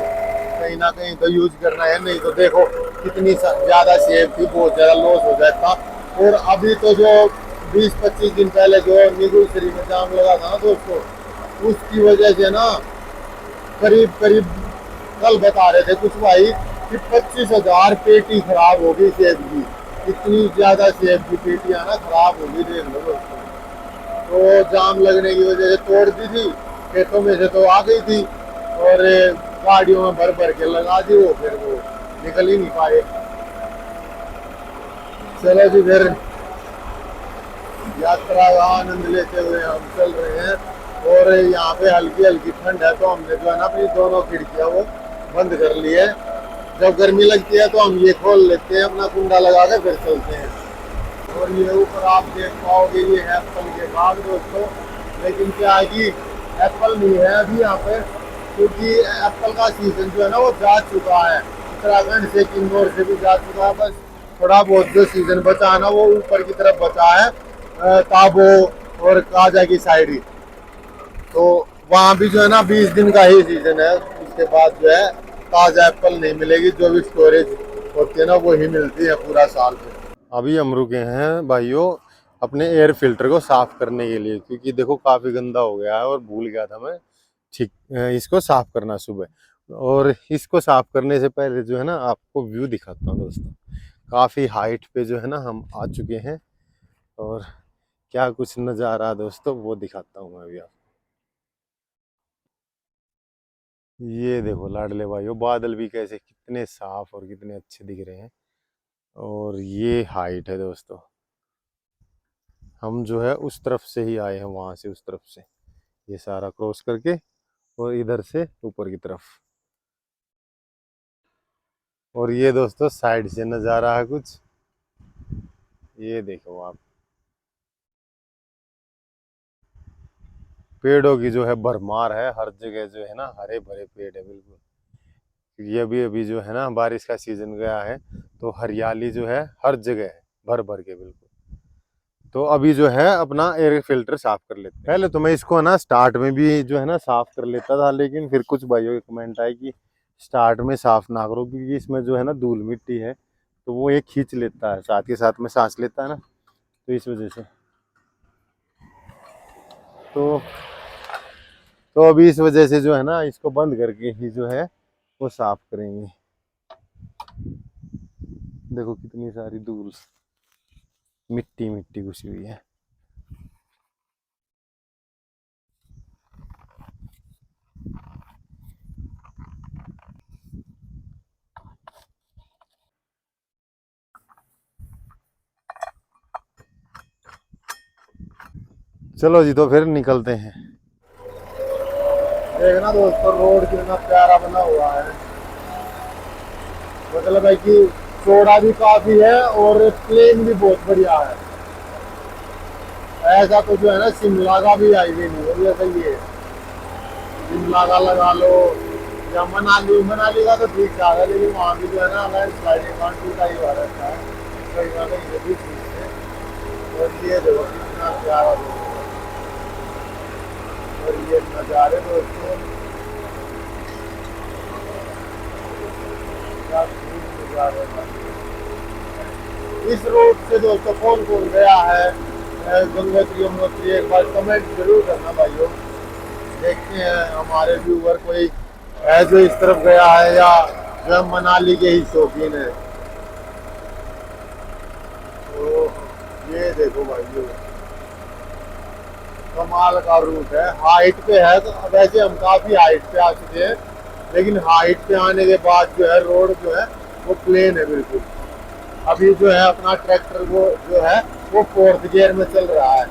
कहीं ना कहीं तो यूज करना है, नहीं तो देखो कितनी ज्यादा सेब थी, बहुत ज्यादा लॉस हो जाता। और अभी तो जो 20-25 दिन पहले जो निगुलसरी में जाम लगा था ना दोस्तों, उसकी वजह से ना करीब करीब कल बता रहे थे कुछ भाई कि 25,000 पेटी खराब हो गई सेब की। इतनी ज्यादा सेब की पेटियां ना खराब हो गई, देख लो दोस्तों। तो जाम लगने की वजह से तोड़ दी थी, खेतों में से तो आ गई थी और गाड़ियों में भर भर के लगा दी, वो फिर वो निकल ही नहीं पाए। चलो जी, फिर यात्रा का आनंद लेते हुए हम चल रहे हैं। और यहाँ पे हल्की हल्की ठंड है, तो हमने जो है ना अपनी दोनों खिड़कियाँ वो बंद कर ली है। जब गर्मी लगती है तो हम ये खोल लेते हैं, अपना कुंडा लगा के फिर चलते हैं। और ये ऊपर आप देख पाओगे ये है एप्पल के बाग दोस्तों, लेकिन क्या है कि एप्पल नहीं है अभी यहाँ पे, क्योंकि एप्पल का सीजन जो है ना वो जा चुका है। उत्तराखंड से किन्नौर से भी जा चुका है, बस थोड़ा बहुत जो सीजन बचा है ना वो ऊपर की तरफ बचा है, ताबो और काजा की साइड ही। तो वहाँ भी जो है ना 20 दिन का ही सीजन है, उसके बाद जो है ताजा एप्पल नहीं मिलेगी। जो भी स्टोरेज होती है ना वो ही मिलती है पूरा साल में। अभी हम रुके हैं भाइयों अपने एयर फिल्टर को साफ करने के लिए, क्योंकि देखो काफी गंदा हो गया है और भूल गया था मैं ठीक इसको साफ करना सुबह। और इसको साफ करने से पहले जो है ना आपको व्यू दिखाता हूँ दोस्तों। काफी हाइट पे जो है ना हम आ चुके हैं और क्या कुछ नज़ारा दोस्तों वो दिखाता हूँ मैं अभी आपको। ये देखो लाडले भाइयों, बादल भी कैसे कितने साफ और कितने अच्छे दिख रहे हैं। और ये हाइट है दोस्तों, हम जो है उस तरफ से ही आए हैं, वहां से उस तरफ से ये सारा क्रॉस करके और इधर से ऊपर की तरफ। और ये दोस्तों साइड से नज़ारा है कुछ, ये देखो आप, पेड़ों की जो है भरमार है हर जगह, जो है ना हरे भरे पेड़ है बिल्कुल। ये अभी अभी जो है ना बारिश का सीजन गया है, तो हरियाली जो है हर जगह है, भर भर के बिल्कुल। तो अभी जो है अपना एयर फिल्टर साफ कर लेते हैं। पहले तो मैं इसको ना स्टार्ट में भी जो है ना साफ कर लेता था, लेकिन फिर कुछ भाइयों के कमेंट आए कि स्टार्ट में साफ ना करो, क्योंकि इसमें जो है ना धूल मिट्टी है, तो वो ये खींच लेता है, साथ के साथ में सांस लेता है ना, तो इस वजह से। तो तो अभी इस वजह से जो है ना इसको बंद करके ही जो है वो साफ करेंगे। देखो कितनी सारी धूल मिट्टी मिट्टी घुसी हुई है। चलो जी, तो फिर निकलते हैं। देखना दोस्तों रोड कितना प्यारा बना हुआ है, मतलब है कि चौड़ा भी काफी है और प्लेन भी बहुत बढ़िया है। ऐसा तो जो है ना शिमला का भी हाईवे नहीं है, जैसे ये शिमला का लगा लो या मनाली, मनाली का तो ठीक ठाक है, लेकिन वहाँ भी जो है ना लैंड स्लाइडिंग का टूटा ही हुआ रहता है कहीं ना कहीं ये भी चीज है। और ये देखो कितना प्यारा दोस्तों, और ये नज़ारे दोस्तों क्या खूब नज़ारे हैं। इस रूट से दोस्तों कौन कौन गया है गंगोत्री यमुनोत्री, एक बार कमेंट जरूर करना भाइयों। देखते हैं हमारे व्यूवर कोई है जो इस तरफ गया है या जो मनाली के ही शौकीन है। तो ये देखो भाइयों कमाल का रूट है, हाइट पे है। तो वैसे हम काफी हाइट पे आ चुके हैं, लेकिन हाइट पे आने के बाद जो है रोड जो है वो प्लेन है बिल्कुल। अभी जो है अपना ट्रैक्टर वो जो है वो 4th गियर में चल रहा है,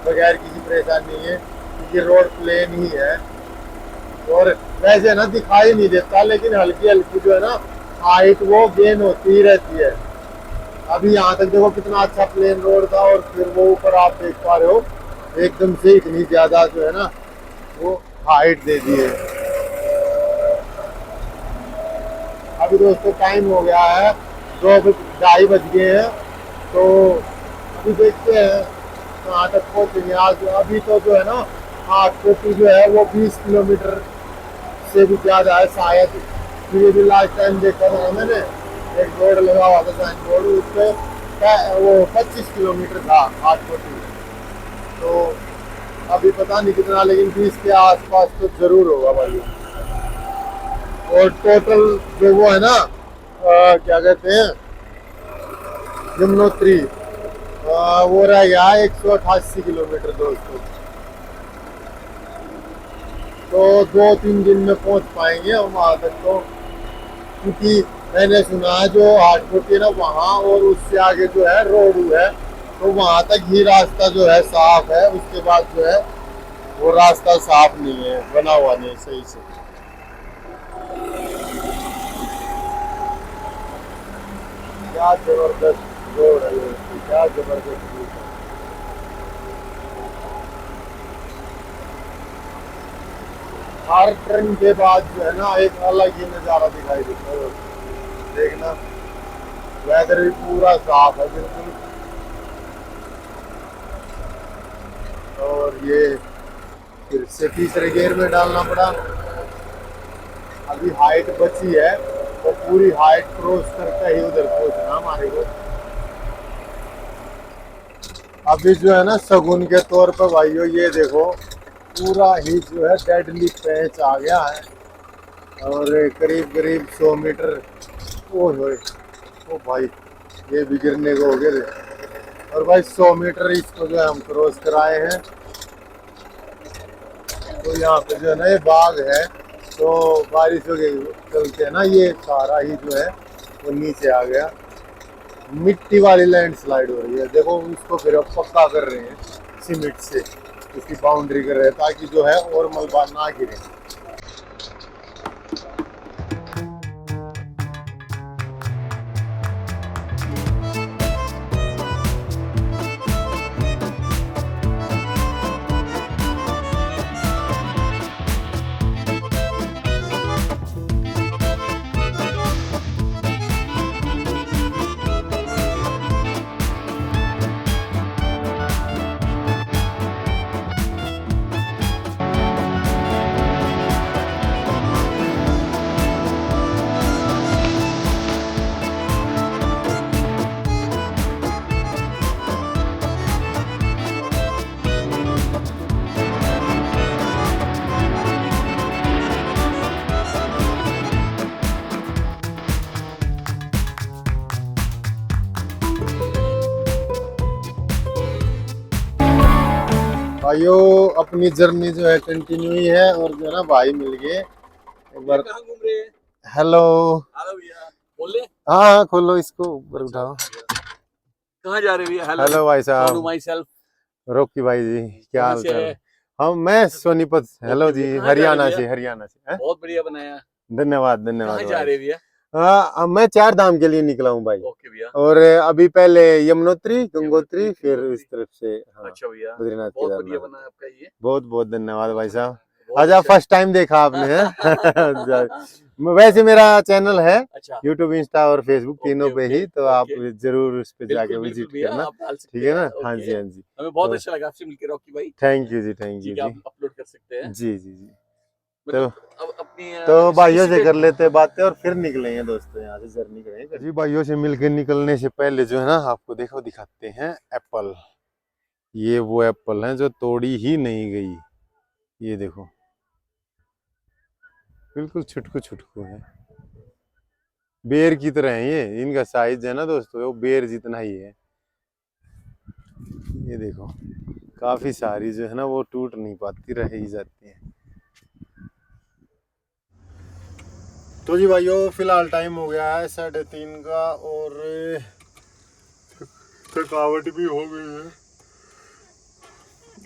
बगैर किसी परेशानी नहीं है, क्योंकि रोड प्लेन ही है। और वैसे ना दिखाई नहीं देता, लेकिन हल्की हल्की जो है ना हाइट वो गेन होती ही रहती है। अभी यहाँ तक देखो कितना अच्छा प्लेन रोड था, और फिर वो ऊपर आप देख पा रहे हो एकदम से इतनी ज्यादा जो है ना वो हाइट दे दी है। अभी दोस्तों टाइम हो गया है 2-2:30 बज गए हैं, तो अभी देखते हैं कहाँ तक पहुँचेंगे। आज अभी तो जो है ना आठ जो है वो 20 किलोमीटर से भी ज़्यादा है शायद। फिर भी लास्ट टाइम देखा था मैंने, एक बोर्ड लगा हुआ था साइन बोर्ड, उस पर वो 25 किलोमीटर था आठ। तो अभी पता नहीं कितना, लेकिन 20 के आसपास तो जरूर होगा भाई। और टोटल जो वो है ना क्या कहते हैं यमुनोत्री, वो रह गया 188 किलोमीटर दोस्तों। तो 2-3 दिन में पहुंच पाएंगे हम वहाँ तक। तो क्योंकि मैंने सुना है जो हाटकोटी है ना वहाँ और उससे आगे जो है रोड है, तो वहाँ तक ही रास्ता जो है साफ है, उसके बाद जो है वो रास्ता साफ नहीं है, बना हुआ नहीं सही से। क्या जबरदस्त रोड है ये, क्या जबरदस्त रोड है। हर टर्न के बाद जो है ना एक अलग ही नज़ारा दिखाई देता है। देखना वेदर भी पूरा साफ है बिल्कुल। और ये फिर से तीसरे गियर में डालना पड़ा। अभी हाइट बची है तो पूरी हाइट क्रॉस करके ही उधर पहुंचना हमारे को। अभी जो है ना शगुन के तौर पर भाइयों ये देखो पूरा ही जो है डेडली पैच आ गया है, और करीब करीब 100 मीटर। ओ भाई ये भी गिरने को हो गए थे। और भाई 100 मीटर इसको जो है हम क्रॉस कराए हैं। तो यहाँ पे जो है ना ये बाग है, तो बारिशों के चलते है ना ये सारा ही जो है वो नीचे आ गया। मिट्टी वाली लैंडस्लाइड हो रही है, देखो उसको फिर अब पक्का कर रहे हैं सीमेंट से, उसकी बाउंड्री कर रहे हैं ताकि जो है और मलबा ना गिरे। भाइयों अपनी जर्नी जो है कंटिन्यू ही है, और जो है ना भाई मिल गए एक बार। कहाँ घूम रहे हैं? हेलो। हेलो भैया, बोल ले। हाँ हाँ खोलो इसको ऊपर उठाओ। कहाँ जा रहे भैया? हेलो भाई साहब, माई सेल्फ। रोकी भाई जी, क्या कहाँ हाल से चाल है? है? हम मैं सोनीपत। हेलो ओके जी, भैया, कहाँ जा रहे हरियाणा भैया? से, हरियाणा से हैं? बहुत बढ़िया बनाया। धन्यवाद कहाँ धन्यवाद जा भाई। रहे भैया? हाँ अब मैं 4 धाम के लिए निकला हूँ भाई। ओके भैया। और अभी पहले यमुनोत्री, गंगोत्री, फिर गंगोत्री। इस तरफ से हाँ अच्छा भैया, बद्रीनाथ बहुत बढ़िया केदारनाथ। बनाया आपका ये। बहुत बहुत धन्यवाद भाई साहब। बहुत अच्छा अच्छा। फर्स्ट टाइम देखा आपने है? वैसे मेरा चैनल है अच्छा, यूट्यूब, इंस्टा और फेसबुक तीनों ओके पे ओके ही, तो आप ओके। जरूर उस पे जाके बिल्कुल विजिट बिल्कुल भैया, करना। आप डाल ठीक सकते है हैं। ना? हाँ ओके, जी हाँ जी। हमें बहुत तो अच्छा लगा आपसे मिलकर रॉकी भाई। Thank you ji, thank you ठीक है, जी। आप अपलोड कर सकते हैं। जी जी जी। तो मतलब अब अपनी तो भाइयों से इसी कर लेते हैं बातें और फिर निकलेंगे दोस्तों, यहाँ से जर्नी करेंगे जी। भाइयों से मिलकर निकलने से पहले जो है ना आपको देखो दिखाते हैं एप्पल। ये वो एप्पल है जो तोड़ी ही नहीं गई, ये देखो बिल्कुल छुटकू छुटकू है, बेर की तरह है ये। इनका साइज है ना दोस्तों वो बेर जितना ही है। ये देखो काफी सारी जो है ना वो टूट नहीं पाती, रह ही जाती है। तो जी भाइयों फिलहाल टाइम हो गया है 3:30 का, और थकावट भी हो गई है।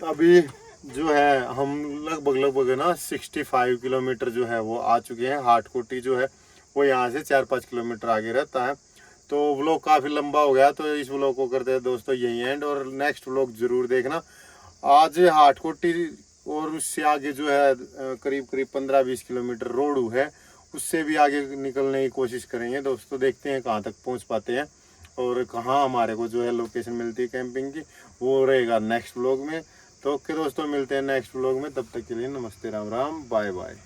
अभी जो है हम लगभग है ना 65 किलोमीटर जो है वो आ चुके हैं। हाटकोटी जो है वो यहाँ से 4-5 किलोमीटर आगे रहता है। तो व्लॉग काफ़ी लंबा हो गया, तो इस व्लॉग को करते हैं दोस्तों यही एंड, और नेक्स्ट व्लॉग जरूर देखना। आज हाटकोटी और उससे आगे जो है करीब करीब 15-20 किलोमीटर रोड है, उससे भी आगे निकलने की कोशिश करेंगे दोस्तों। देखते हैं कहाँ तक पहुँच पाते हैं। और कहाँ हमारे को जो है लोकेशन मिलती है कैंपिंग की, वो रहेगा नेक्स्ट व्लॉग में। तो ओके दोस्तों, मिलते हैं नेक्स्ट व्लॉग में, तब तक के लिए नमस्ते, राम राम, बाय बाय।